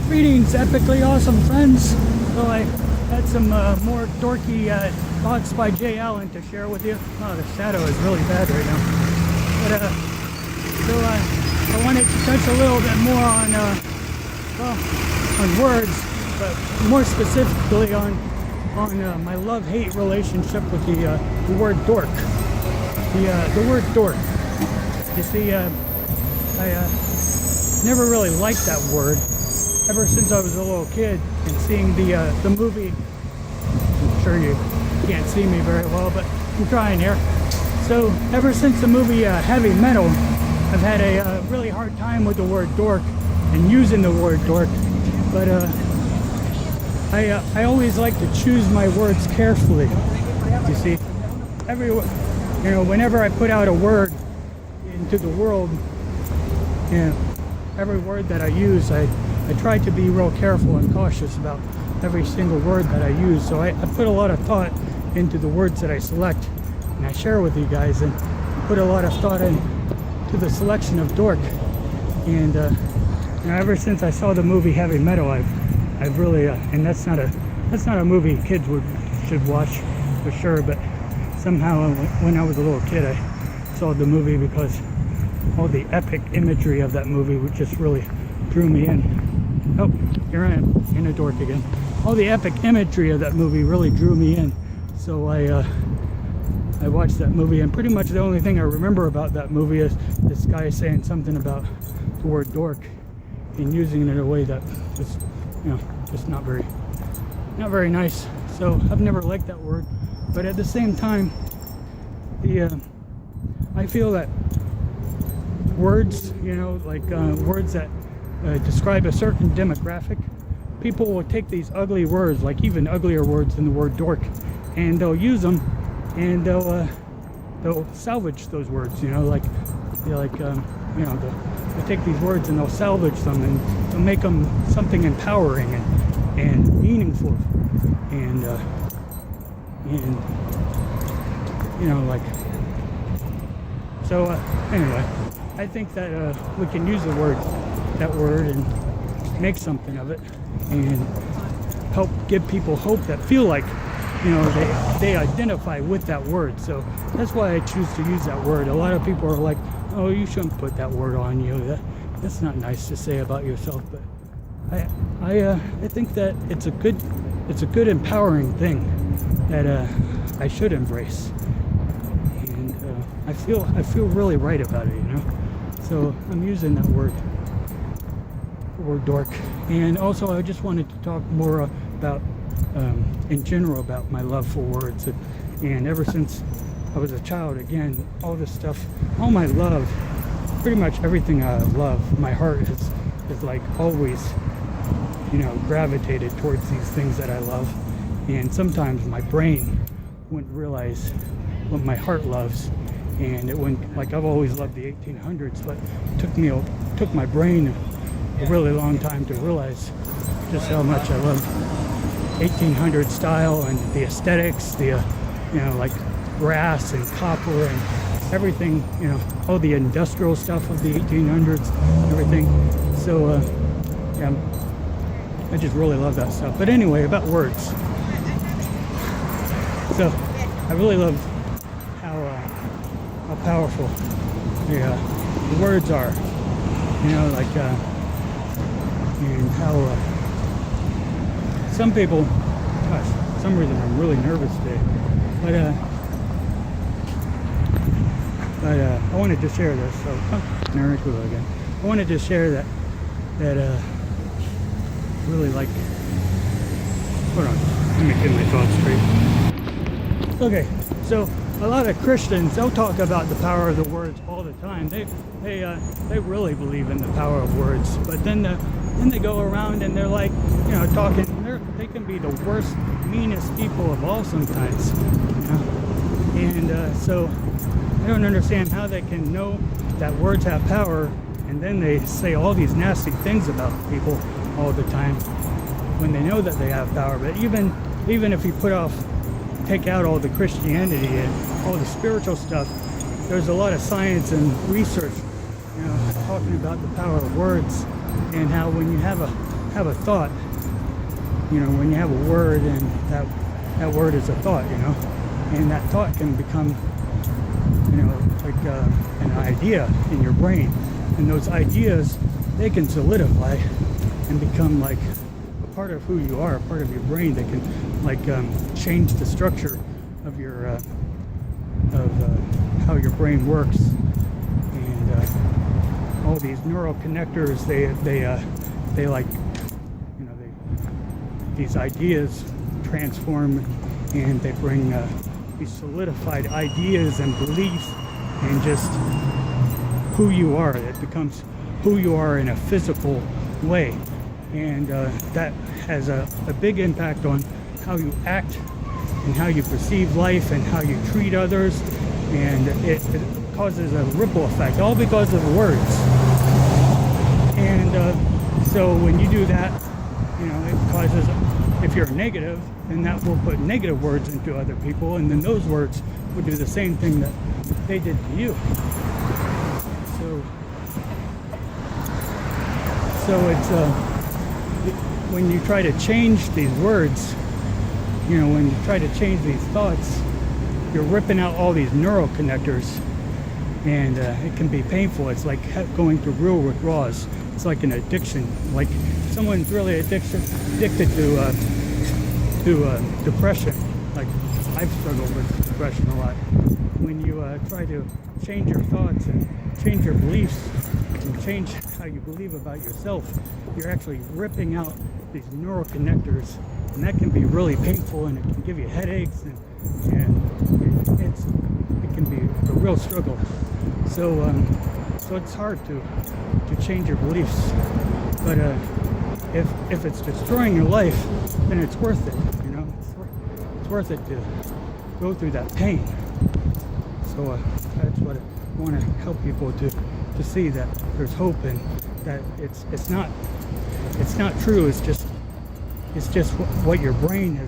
Greetings, epically awesome friends. So I had some more dorky thoughts by Jayallan to share with you. Oh, the shadow is really bad right now. But I wanted to touch a little bit more on on words, but more specifically on my love-hate relationship with the word dork. The word dork. You see, I never really liked that word ever since I was a little kid, and seeing the movie. I'm sure you can't see me very well, but I'm trying here. So ever since the movie Heavy Metal, I've had a really hard time with the word dork and using the word dork. But I always like to choose my words carefully. You see, whenever I put out a word into the world, every word that I use, I try to be real careful and cautious about every single word that I use. So I put a lot of thought into the words that I select and I share with you guys, and put a lot of thought into the selection of dork. And ever since I saw the movie Heavy Metal, I've really and that's not a movie kids should watch for sure, but somehow when I was a little kid I saw the movie because all the epic imagery of that movie just really drew me in. Oh, here I am in a dork again. All the epic imagery of that movie really drew me in, so I watched that movie, and pretty much the only thing I remember about that movie is this guy saying something about the word dork and using it in a way that just just not very nice. So I've never liked that word, but at the same time, I feel that words, words that describe a certain demographic, people will take these ugly words, like even uglier words than the word dork, and they'll use them, and they'll salvage those words. They'll take these words and they'll salvage them, and they'll make them something empowering and meaningful, and so anyway, I think that we can use that word and make something of it, and help give people hope that feel like they identify with that word. So that's why I choose to use that word. A lot of people are like, oh, you shouldn't put that word on you, that's not nice to say about yourself. But I think that it's a good empowering thing that I should embrace, and I feel really right about it, so I'm using that word dork. And also I just wanted to talk more about in general about my love for words, and ever since I was a child, again, all this stuff, all my love, pretty much everything I love, my heart is like always gravitated towards these things that I love. And sometimes my brain wouldn't realize what my heart loves, and it wouldn't, like, I've always loved the 1800s, but it took my brain a really long time to realize just how much I love 1800 style and the aesthetics, like brass and copper and everything, all the industrial stuff of the 1800s, everything. So I just really love that stuff. But anyway, about words. So I really love how powerful the words are, and how some people, gosh, for some reason I'm really nervous today, but I wanted to share this. So again, I wanted to share that really like, hold on, let me get my thoughts straight. Okay, so a lot of Christians, they'll talk about the power of the words all the time. They really believe in the power of words, but then they go around and they're like, talking. They can be the worst, meanest people of all sometimes, And so I don't understand how they can know that words have power, and then they say all these nasty things about people all the time when they know that they have power. But even if you take out all the Christianity and all the spiritual stuff, there's a lot of science and research, talking about the power of words, and how when you have have a thought, when you have a word and that word is a thought, and that thought can become, like an idea in your brain. And those ideas, they can solidify and become like a part of who you are, a part of your brain. They can like change the structure of your how your brain works. And all these neural connectors, they like, these ideas transform, and they bring these solidified ideas and beliefs, and just who you are. It becomes who you are in a physical way, and that has a big impact on how you act and how you perceive life and how you treat others, and it causes a ripple effect, all because of words. And so when you do that, it causes, if you're negative, then that will put negative words into other people, and then those words will do the same thing that they did to you. So it's when you try to change these words, when you try to change these thoughts, you're ripping out all these neural connectors, and it can be painful. It's like going through real withdrawals. It's like an addiction. Like someone's really addicted to depression. Like I've struggled with depression a lot. When you try to change your thoughts and change your beliefs and change how you believe about yourself, you're actually ripping out these neural connectors, and that can be really painful, and it can give you headaches, and it can be a real struggle. So it's hard to change your beliefs, but if it's destroying your life, then it's worth it. It's worth it to go through that pain. So that's what I want to help people to see, that there's hope, and that it's not true. It's just what your brain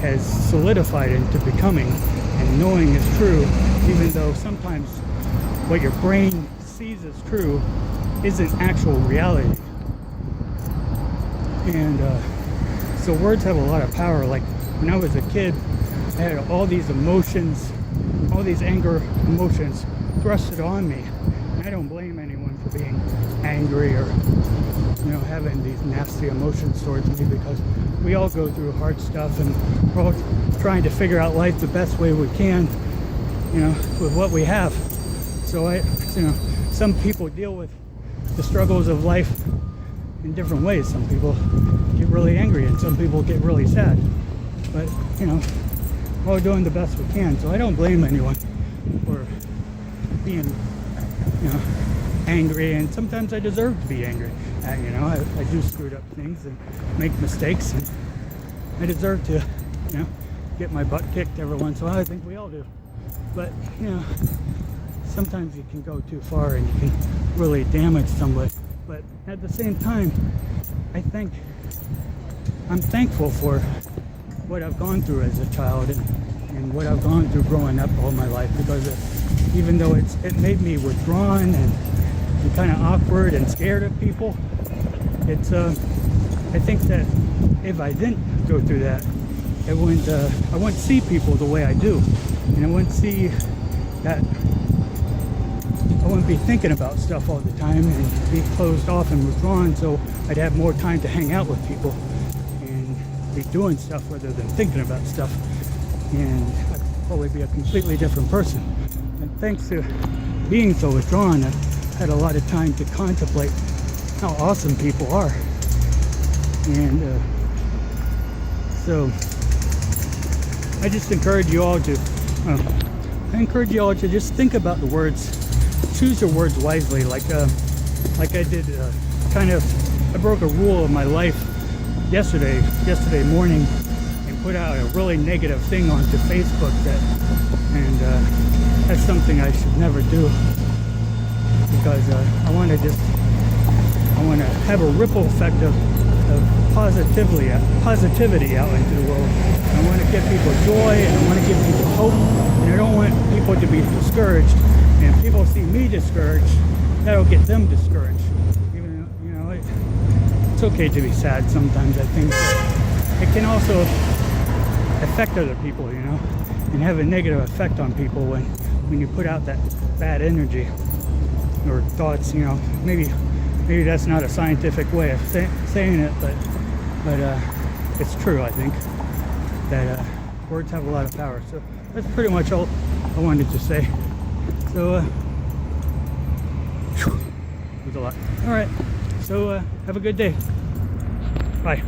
has solidified into becoming and knowing is true, even though sometimes what your brain sees as true isn't actual reality. And so words have a lot of power. Like when I was a kid, I had all these emotions, all these anger emotions thrusted on me. And I don't blame anyone for being angry or having these nasty emotions towards me, because we all go through hard stuff, and we're all trying to figure out life the best way we can, with what we have. So some people deal with the struggles of life in different ways. Some people get really angry, and some people get really sad. But we're all doing the best we can. So I don't blame anyone for being angry, and sometimes I deserve to be angry. I do screwed up things and make mistakes, and I deserve to get my butt kicked every once in a while. I think we all do. But sometimes you can go too far, and you can really damage somebody. But at the same time, I'm thankful for what I've gone through as a child, and what I've gone through growing up all my life, because even though it made me withdrawn and kind of awkward and scared of people, I think that if I didn't go through that, I wouldn't see people the way I do, and I wouldn't see that. I wouldn't be thinking about stuff all the time and be closed off and withdrawn, so I'd have more time to hang out with people and be doing stuff rather than thinking about stuff, and I'd probably be a completely different person. And thanks to being so withdrawn, I've had a lot of time to contemplate how awesome people are. And so I just encourage you all to just think about the words. Choose your words wisely, like I did. I broke a rule of my life yesterday morning, and put out a really negative thing onto Facebook, and that's something I should never do, because I want to have a ripple effect of positivity out into the world. I want to give people joy, and I want to give people hope, and I don't want people to be discouraged. And if people see me discouraged, that'll get them discouraged. Even it's okay to be sad sometimes. I think it can also affect other people, you know, and have a negative effect on people when you put out that bad energy or thoughts, you know. Maybe that's not a scientific way of saying it, but it's true. I think that words have a lot of power. So that's pretty much all I wanted to say. So it was a lot. All right, so have a good day. Bye.